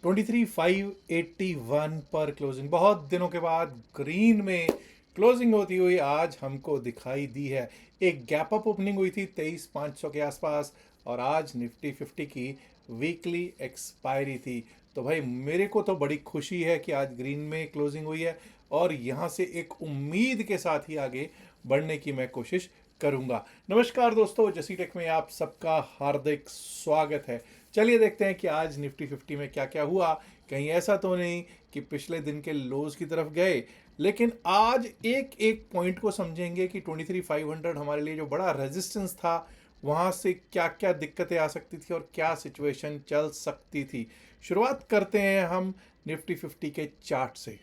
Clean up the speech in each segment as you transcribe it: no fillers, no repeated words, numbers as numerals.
23,581 पर क्लोजिंग। बहुत दिनों के बाद ग्रीन में क्लोजिंग होती हुई आज हमको दिखाई दी है। एक गैप अप ओपनिंग हुई थी 23,500 के आसपास और आज निफ्टी 50 की वीकली एक्सपायरी थी। तो भाई मेरे को तो बड़ी खुशी है कि आज ग्रीन में क्लोजिंग हुई है और यहाँ से एक उम्मीद के साथ ही आगे बढ़ने की मैं कोशिश करूंगा। नमस्कार दोस्तों, जसी टेक में आप सबका हार्दिक स्वागत है। चलिए देखते हैं कि आज निफ्टी 50 में क्या क्या हुआ। कहीं ऐसा तो नहीं कि पिछले दिन के लोज की तरफ गए, लेकिन आज एक एक पॉइंट को समझेंगे कि 23,500 हमारे लिए जो बड़ा रेजिस्टेंस था वहाँ से क्या क्या दिक्कतें आ सकती थी और क्या सिचुएशन चल सकती थी। शुरुआत करते हैं हम निफ्टी 50 के चार्ट से।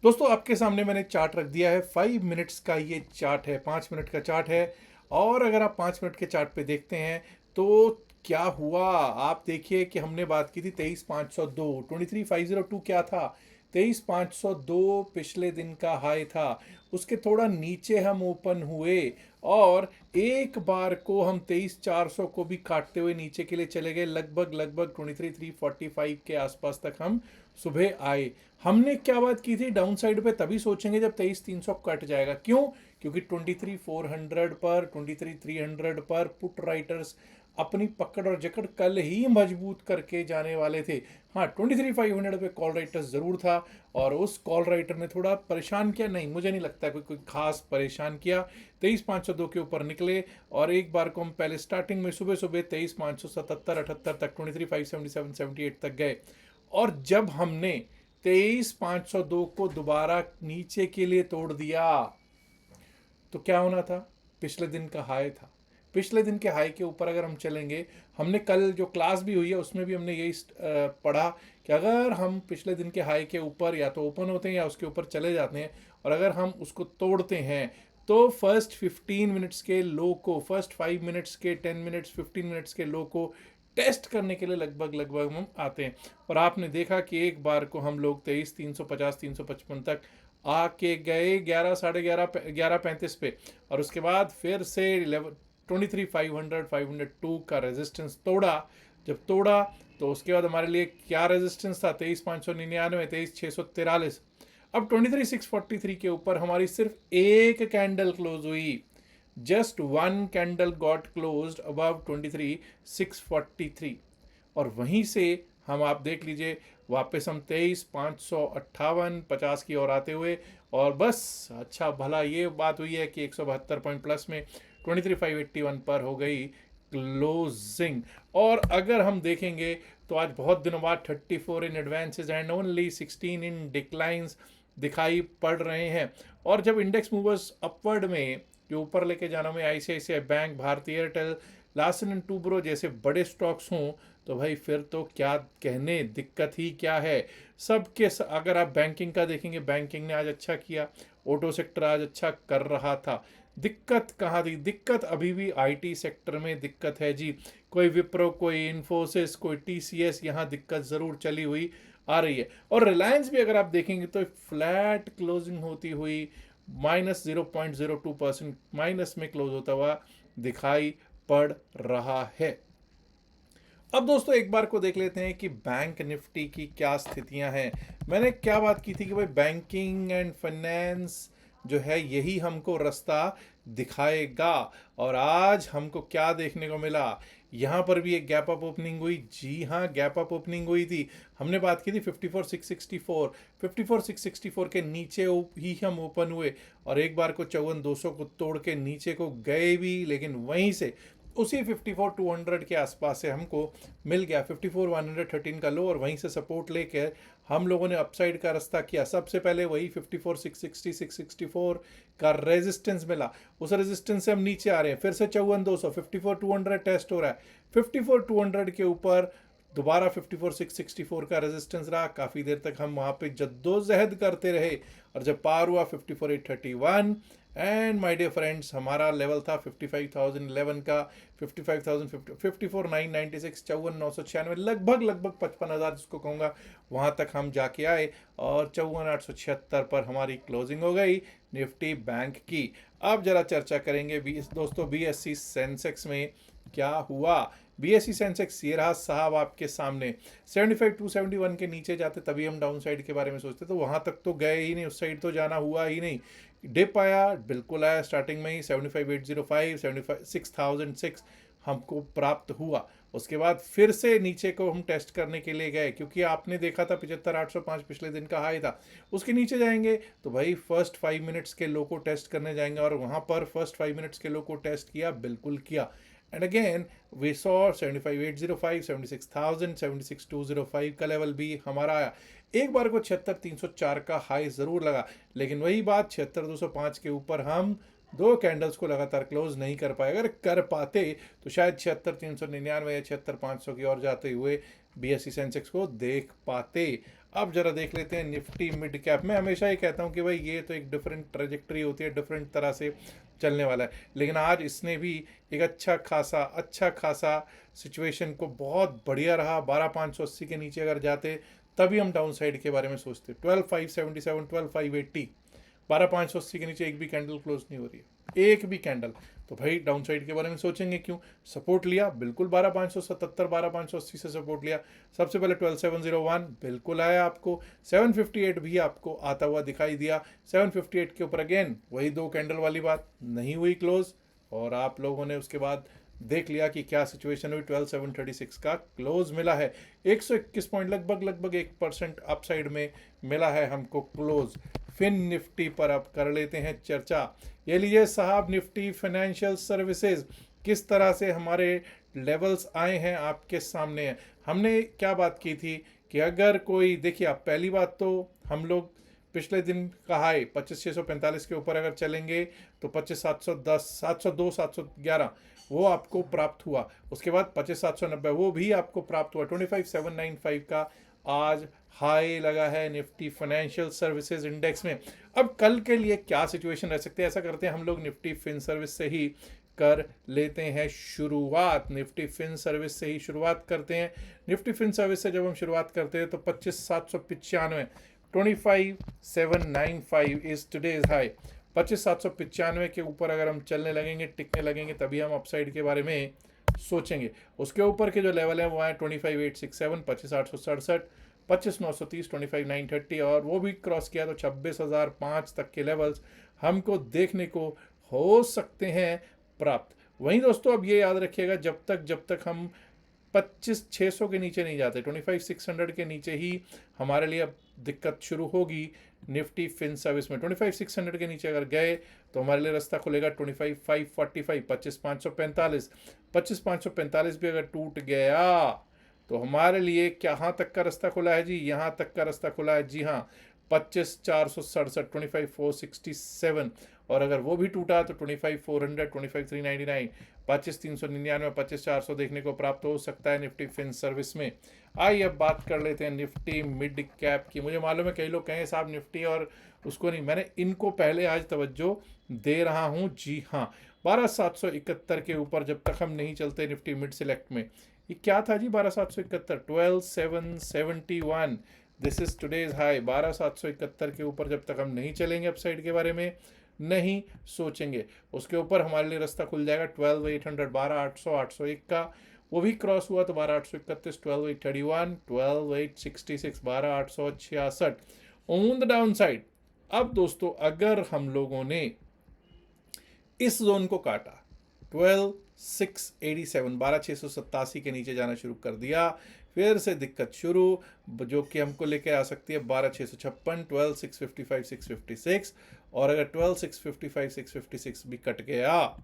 दोस्तों आपके सामने मैंने चार्ट रख दिया है। 5 मिनट्स का ये चार्ट है, 5 मिनट का चार्ट है। और अगर आप 5 मिनट के चार्ट पे देखते हैं तो क्या हुआ, आप देखिए कि हमने बात की थी 23,502। 23,502 क्या था? 23,502 पिछले दिन का हाई था। उसके थोड़ा नीचे हम ओपन हुए और एक बार को हम 23,400 को भी काटते हुए नीचे के लिए चले गए। लगभग 23,345 के आसपास तक हम सुबह आए। हमने क्या बात की थी, डाउन साइड पे तभी सोचेंगे जब 23,300 कट जाएगा। क्यों? क्योंकि 23,400 पर, 23,300 पर पुट राइटर्स अपनी पकड़ और जकड़ कल ही मजबूत करके जाने वाले थे। हाँ, 23,500 पे कॉल राइटर्स ज़रूर था और उस कॉल राइटर ने थोड़ा परेशान किया। नहीं, मुझे नहीं लगता कोई खास परेशान किया। 23,502 के ऊपर निकले और एक बार को हम पहले स्टार्टिंग में सुबह सुबह 23,577 78 तक, 23,577 78 तक गए। और जब हमने 23,502 को दोबारा नीचे के लिए तोड़ दिया तो क्या होना था? पिछले दिन का हाई था। पिछले दिन के हाई के ऊपर अगर हम चलेंगे, हमने कल जो क्लास भी हुई है उसमें भी हमने यही पढ़ा कि अगर हम पिछले दिन के हाई के ऊपर या तो ओपन होते हैं या उसके ऊपर चले जाते हैं और अगर हम उसको तोड़ते हैं तो फर्स्ट 15 मिनट्स के लो को, फर्स्ट 5 मिनट्स के, 10 मिनट्स, 15 मिनट्स के लो को टेस्ट करने के लिए लगभग हम आते हैं। और आपने देखा कि एक बार को हम लोग 23,350 355 तक आके गए 11 साढ़े 11 11:35 पे। और उसके बाद फिर से 23,500 502 का रेजिस्टेंस तोड़ा। जब तोड़ा तो उसके बाद हमारे लिए क्या रेजिस्टेंस था? 23,599, 23,643। अब 23,643 के ऊपर हमारी सिर्फ एक कैंडल क्लोज हुई। Just one candle got closed above 23,643 और वहीं से हम, आप देख लीजिए, वापस हम 23,558 50 की ओर आते हुए और बस अच्छा भला ये बात हुई है कि 172 पॉइंट प्लस में 23,581 पर हो गई क्लोजिंग। और अगर हम देखेंगे तो आज बहुत दिनों बाद 34 in advances and only 16 in declines दिखाई पड़ रहे हैं। और जब इंडेक्स मूवर्स अपवर्ड में जो ऊपर लेके जाना में ICICI bank, Bharti Airtel, Larsen and Toubro जैसे बड़े स्टॉक्स हों तो भाई फिर तो क्या कहने, दिक्कत ही क्या है सबके। अगर आप बैंकिंग का देखेंगे, बैंकिंग ने आज अच्छा किया, ऑटो सेक्टर आज अच्छा कर रहा था। दिक्कत कहाँ थी? दिक्कत अभी भी आईटी सेक्टर में दिक्कत है जी। कोई विप्रो, कोई इन्फोसिस, कोई टीसीएस, यहाँ दिक्कत ज़रूर चली हुई आ रही है। और रिलायंस भी अगर आप देखेंगे तो फ्लैट क्लोजिंग होती हुई -0.02% माइनस में क्लोज होता हुआ दिखाई पड़ रहा है। अब दोस्तों एक बार को देख लेते हैं कि बैंक निफ्टी की क्या स्थितियां हैं। मैंने क्या बात की थी कि भाई बैंकिंग एंड फाइनेंस जो है यही हमको रास्ता दिखाएगा। और आज हमको क्या देखने को मिला? यहाँ पर भी एक गैप अप ओपनिंग हुई। जी हाँ, गैप अप ओपनिंग हुई थी। हमने बात की थी 54,664। 54,664 के नीचे ही हम ओपन हुए और एक बार को 54,200 को तोड़ के नीचे को गए भी, लेकिन वहीं से उसी 54,200 के आसपास से हमको मिल गया 54,113 का लो और वहीं से सपोर्ट लेकर हम लोगों ने अपसाइड का रास्ता किया। सबसे पहले वही 54,660 664 का रेजिस्टेंस मिला, उस रेजिस्टेंस से हम नीचे आ रहे हैं। फिर से 54,200, 54,200 टेस्ट हो रहा है। 54,200 के ऊपर दोबारा 54,664 का रेजिस्टेंस रहा। काफ़ी देर तक हम वहाँ पे जद्दोजहद करते रहे और जब पार हुआ 54,831 एंड माय डियर फ्रेंड्स, हमारा लेवल था 55,011 का, 55,000 54,996 54,996, लगभग 55,000 जिसको कहूँगा, वहाँ तक हम जाके आए और 54,876 पर हमारी क्लोजिंग हो गई निफ्टी बैंक की। अब जरा चर्चा करेंगे दोस्तों बीएससी सेंसेक्स में क्या हुआ। BSE सेंसेक्स ये रहा साहब आपके सामने 75,271 के नीचे जाते तभी हम डाउन साइड के बारे में सोचते, तो वहाँ तक तो गए ही नहीं, उस साइड तो जाना हुआ ही नहीं। डिप आया, बिल्कुल आया स्टार्टिंग में ही 75,805 76,006 हमको प्राप्त हुआ। उसके बाद फिर से नीचे को हम टेस्ट करने के लिए गए, क्योंकि आपने देखा था 75,805 पिछले दिन का हाई था। उसके नीचे जाएंगे तो भाई फर्स्ट 5 मिनट्स के लो को टेस्ट करने जाएंगे, और वहाँ पर फर्स्ट 5 मिनट्स के लो को टेस्ट किया, बिल्कुल किया। एंड अगेन वी सॉ 75,805 76,000 76,205 का लेवल भी हमारा आया। एक बार को 76,304 का हाई ज़रूर लगा, लेकिन वही बात 76,205 के ऊपर हम दो कैंडल्स को लगातार क्लोज नहीं कर पाए। अगर कर पाते तो शायद 76,399 या 76,500 की ओर जाते हुए BSE सेंसेक्स को देख पाते। अब जरा देख लेते हैं निफ्टी मिड कैप। मैं हमेशा ही कहता हूँ कि भाई ये तो एक डिफरेंट ट्रेजेक्टरी होती है, डिफरेंट तरह से चलने वाला है, लेकिन आज इसने भी एक अच्छा खासा सिचुएशन को बहुत बढ़िया रहा। 12,580 के नीचे अगर जाते तभी हम डाउन साइड के बारे में सोचते। 12,577 12,580 12,580 के नीचे एक भी कैंडल क्लोज नहीं हो रही है, एक भी कैंडल, तो भाई डाउन साइड के बारे में सोचेंगे क्यों। सपोर्ट लिया, बिल्कुल 12,577 12,580 से सपोर्ट लिया। सबसे पहले 12,701 बिल्कुल आया आपको, 758 भी आपको आता हुआ दिखाई दिया। 758 के ऊपर अगेन वही दो कैंडल वाली बात, नहीं हुई क्लोज, और आप लोगों ने उसके बाद देख लिया कि क्या सिचुएशन हुई। 12,736 का क्लोज मिला है, 121 पॉइंट लगभग 1% अपसाइड में मिला है हमको क्लोज। फिन निफ्टी पर अब कर लेते हैं चर्चा। ये लीजिए साहब, निफ्टी फाइनेंशियल सर्विसेज किस तरह से हमारे लेवल्स आए हैं आपके सामने है। हमने क्या बात की थी कि अगर कोई, देखिए आप, पहली बात तो हम लोग पिछले दिन का हाई 25,645 के ऊपर अगर चलेंगे तो 25,710 702 711 वो आपको प्राप्त हुआ। उसके बाद 25,790 वो भी आपको प्राप्त हुआ। 25,795 का आज हाई लगा है निफ्टी फाइनेंशियल सर्विसेज इंडेक्स में। अब कल के लिए क्या सिचुएशन रह सकती है, ऐसा करते हैं हम लोग निफ्टी फिन सर्विस से ही कर लेते हैं शुरुआत। निफ्टी फिन सर्विस से ही शुरुआत करते हैं। निफ्टी फिन सर्विस से जब हम शुरुआत करते हैं तो 25,795 25,795 इज टुडेज हाई। 25,795 के ऊपर अगर हम चलने लगेंगे, टिकने लगेंगे, तभी हम अपसाइड के बारे में सोचेंगे। उसके ऊपर के जो लेवल है वो आए 25,867 25,867 25,930 25,930, और वो भी क्रॉस किया तो 26,005 तक के लेवल्स हमको देखने को हो सकते हैं प्राप्त। वहीं दोस्तों अब ये याद रखिएगा, जब तक हम 25,600 के नीचे नहीं जाते, 25,600 के नीचे ही हमारे लिए अब दिक्कत शुरू होगी निफ्टी फिन सर्विस में। 25,600 के नीचे अगर गए तो हमारे लिए रास्ता खुलेगा 25,545 25,545 25,545 भी अगर टूट गया तो हमारे लिए कहाँ तक का रास्ता खुला है जी, यहाँ तक का रास्ता खुला है जी हाँ, 25,467 25,467, और अगर वो भी टूटा तो 25,400 25,399 25,399 25,400 देखने को प्राप्त हो सकता है निफ्टी फिन सर्विस में। आइए अब बात कर लेते हैं निफ्टी मिड कैप की। मुझे मालूम है कई लोग कहें साहब निफ्टी और उसको नहीं, मैंने इनको पहले आज तवज्जो दे रहा हूँ जी हाँ। 12,771 के ऊपर जब तक हम नहीं चलते निफ्टी मिड सिलेक्ट में, ये क्या था जी 12,771 12,771 दिस इज टुडेज हाई। 12,771 के ऊपर जब तक हम नहीं चलेंगे अपसाइड के बारे में नहीं सोचेंगे, उसके ऊपर हमारे लिए रास्ता खुल जाएगा 12,800 12,800 801 का, वो भी क्रॉस हुआ तो 12,831 12,831 12,866 12,866 ऑन द डाउन साइड। अब दोस्तों अगर हम लोगों ने इस जोन को काटा 12,687 12,687 के नीचे जाना शुरू कर दिया, फिर से दिक्कत शुरू, जो कि हमको लेके आ सकती है 12,656 12,655 656, और अगर 12,655 656 भी कट गया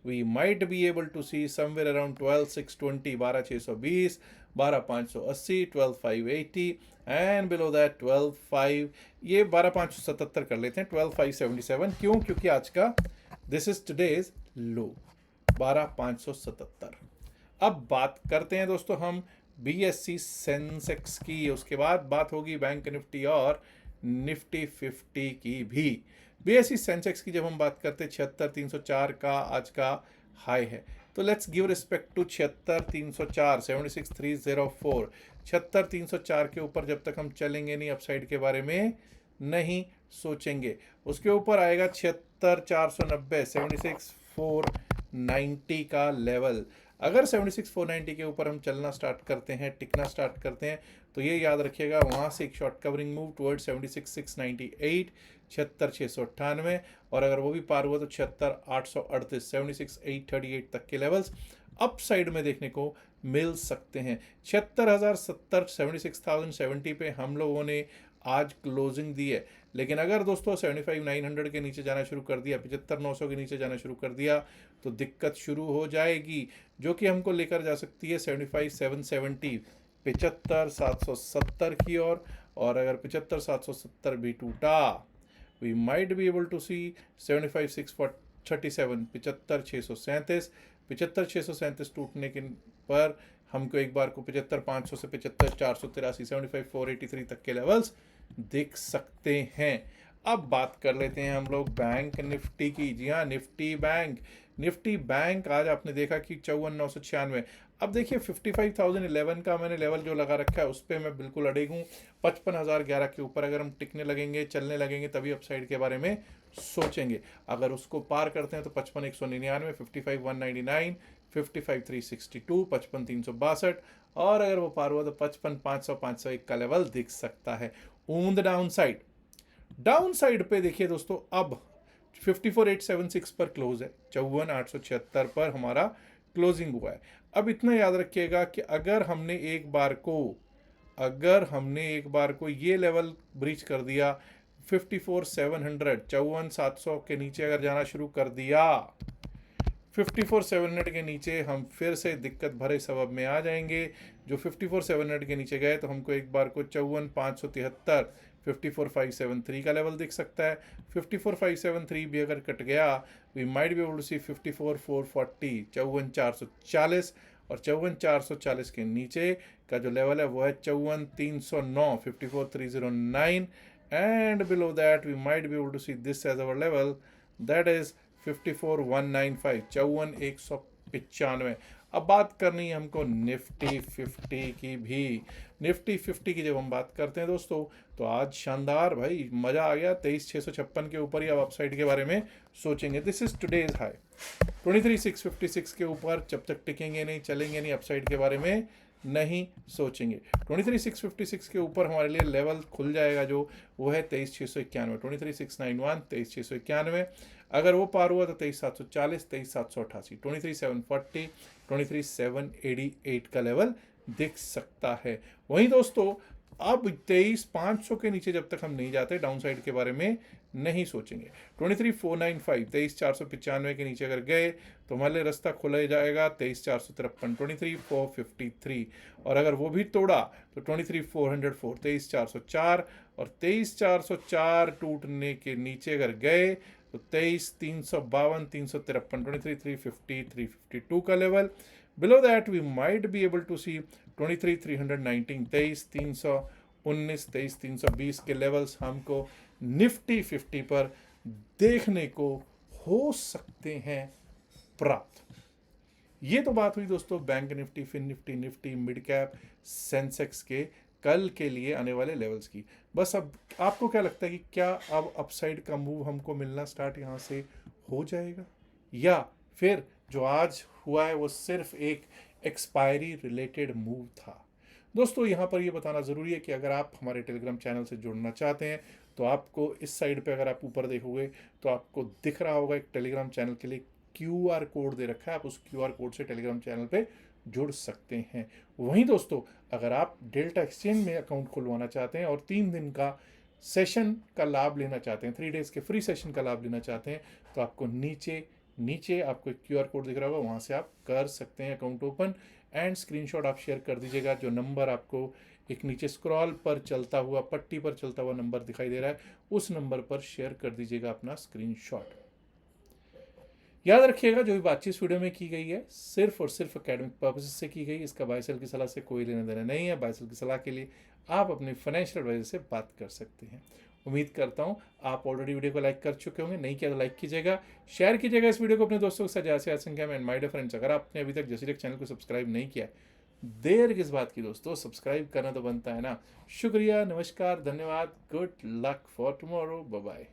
we might be able to see somewhere around 12,620 12,620 12,580 12,580 and below that 12,500, ये 12,577 कर लेते हैं 12,577, क्यों, क्योंकि आज का दिस इज टुडेज लो 12,577। अब बात करते हैं दोस्तों हम BSE सेंसेक्स की, उसके बाद बात होगी बैंक निफ्टी और निफ्टी 50 की भी। BSE सेंसेक्स की जब हम बात करते हैं 76,304 का आज का हाई है, तो लेट्स गिव रिस्पेक्ट टू 76,304 76,304। 76,304 के ऊपर जब तक हम चलेंगे नहीं अपसाइड के बारे में नहीं सोचेंगे। उसके ऊपर आएगा 76,490 76,490 का लेवल। अगर 76,490 के ऊपर हम चलना स्टार्ट करते हैं, टिकना स्टार्ट करते हैं, तो ये याद रखिएगा वहाँ से एक शॉर्ट कवरिंग मूव टुवर्ड 76,698, 76,698, और अगर वो भी पार हुआ तो 76,838, 76,838 तक के लेवल्स अप साइड में देखने को मिल सकते हैं। 76,070, 76,070 पे हम लोगों ने आज क्लोजिंग दी है। लेकिन अगर दोस्तों 75,900 के नीचे जाना शुरू कर दिया, 75,900 के नीचे जाना शुरू कर दिया, तो दिक्कत शुरू हो जाएगी, जो कि हमको लेकर जा सकती है 75,770, 75,770 की ओर। और अगर 75,770 भी टूटा, we might be able to see 75,637, 75,637, 75,637 टूटने के पर हमको एक बार को 75,500 से 75,483, 75,483 तक के लेवल्स दिख सकते हैं। अब बात कर लेते हैं हम लोग बैंक निफ्टी की। जी हाँ, निफ्टी बैंक आज आपने देखा कि 54,996। अब देखिए 55,011 का मैंने लेवल जो लगा रखा है उस पर मैं बिल्कुल अड़ेग हूँ। 55,011 के ऊपर अगर हम टिकने लगेंगे, चलने लगेंगे, तभी अपसाइड के बारे में सोचेंगे। अगर उसको पार करते हैं तो 55,199, 55,199, 55,362, 55,362, और अगर वो पार हुआ तो 55,500, 501 का लेवल दिख सकता है। ऑन द डाउन साइड पे देखिए दोस्तों, अब 54,876 पर क्लोज है, 54,876 पर हमारा क्लोजिंग हुआ है। अब इतना याद रखिएगा कि अगर हमने एक बार को ये लेवल ब्रीच कर दिया 54,700, 54,700 के नीचे अगर जाना शुरू कर दिया, 54,700 के नीचे हम फिर से दिक्कत भरे सबब में आ जाएंगे। जो 54,700 के नीचे गए तो हमको एक बार को 54,573, 54,573 का लेवल दिख सकता है। 54,573 भी अगर कट गया, we might be able to see 54,440, 54,440, और 54,440 के नीचे का जो लेवल है वो है 54,309, 54,309, and below that we might be able to see this as our level, that is 54,195, 54,195। अब बात करनी है हमको निफ्टी 50 की भी। निफ्टी 50 की जब हम बात करते हैं दोस्तों, तो आज शानदार भाई मज़ा आ गया। 23,656 के ऊपर ही अब अपसाइड के बारे में सोचेंगे। दिस इज टुडेज हाई 23,656 के ऊपर जब तक टिकेंगे नहीं, चलेंगे नहीं, अपसाइड के बारे में नहीं सोचेंगे। 23,656 के ऊपर हमारे लिए लेवल खुल जाएगा जो वो है 23,691, 23,691, 23,691। अगर वो पार हुआ तो 23,740, 23,788, 23,740, 23,788 का लेवल दिख सकता है। वहीं दोस्तों अब 23,500 के नीचे जब तक हम नहीं जाते, डाउन साइड के बारे में नहीं सोचेंगे। 23,495, 23,495 के नीचे अगर गए तो हमारे लिए रास्ता खुला जाएगा 23,453, 23,453, और अगर वो भी तोड़ा तो 23,404, 23,404, और 23,404 टूटने के नीचे अगर गए तो 23,352, 353, 23,350, 352 का level. Below that we might be able to see 23,319, 23,319, 23,320 के लेवल्स हमको निफ्टी 50 पर देखने को हो सकते हैं प्राप्त। ये तो बात हुई दोस्तों bank Nifty, fin Nifty, Nifty mid cap, Sensex के कल के लिए आने वाले लेवल्स की। बस अब आपको क्या लगता है कि क्या अब अपसाइड का मूव हमको मिलना स्टार्ट यहाँ से हो जाएगा, या फिर जो आज हुआ है वो सिर्फ एक एक्सपायरी रिलेटेड मूव था? दोस्तों यहाँ पर ये बताना ज़रूरी है कि अगर आप हमारे टेलीग्राम चैनल से जुड़ना चाहते हैं तो आपको इस साइड पे अगर आप ऊपर देखोगे तो आपको दिख रहा होगा एक टेलीग्राम चैनल के लिए QR कोड दे रखा है। आप उस QR कोड से टेलीग्राम चैनल पे जुड़ सकते हैं। वहीं दोस्तों अगर आप डेल्टा एक्सचेंज में अकाउंट खुलवाना चाहते हैं और 3 दिन का सेशन का लाभ लेना चाहते हैं, 3 डेज़ के फ्री सेशन का लाभ लेना चाहते हैं, तो आपको नीचे आपको एक QR कोड दिख रहा होगा, वहाँ से आप कर सकते हैं अकाउंट ओपन। एंड स्क्रीनशॉट आप शेयर कर दीजिएगा। जो नंबर आपको एक नीचे स्क्रॉल पर चलता हुआ, पट्टी पर चलता हुआ नंबर दिखाई दे रहा है, उस नंबर पर शेयर कर दीजिएगा अपना स्क्रीनशॉट। याद रखिएगा जो भी बातचीत वीडियो में की गई है सिर्फ और सिर्फ एकेडमिक पर्पज से की गई। इसका बाय सेल की सलाह से कोई लेना देना नहीं है। बाय सेल की सलाह के लिए आप अपने फाइनेंशियल एडवाइजर से बात कर सकते हैं। उम्मीद करता हूँ आप ऑलरेडी वीडियो को लाइक कर चुके होंगे, नहीं किया तो लाइक कीजिएगा, शेयर कीजिएगा इस वीडियो को अपने दोस्तों के साथ ज़्यादा से ज़्यादा संख्या में। एंड माय डियर फ्रेंड्स, अगर आपने अभी तक जसीरेक चैनल को सब्सक्राइब नहीं किया, देर किस बात की दोस्तों, सब्सक्राइब करना तो बनता है ना। शुक्रिया, नमस्कार, धन्यवाद, good luck for tomorrow, bye bye.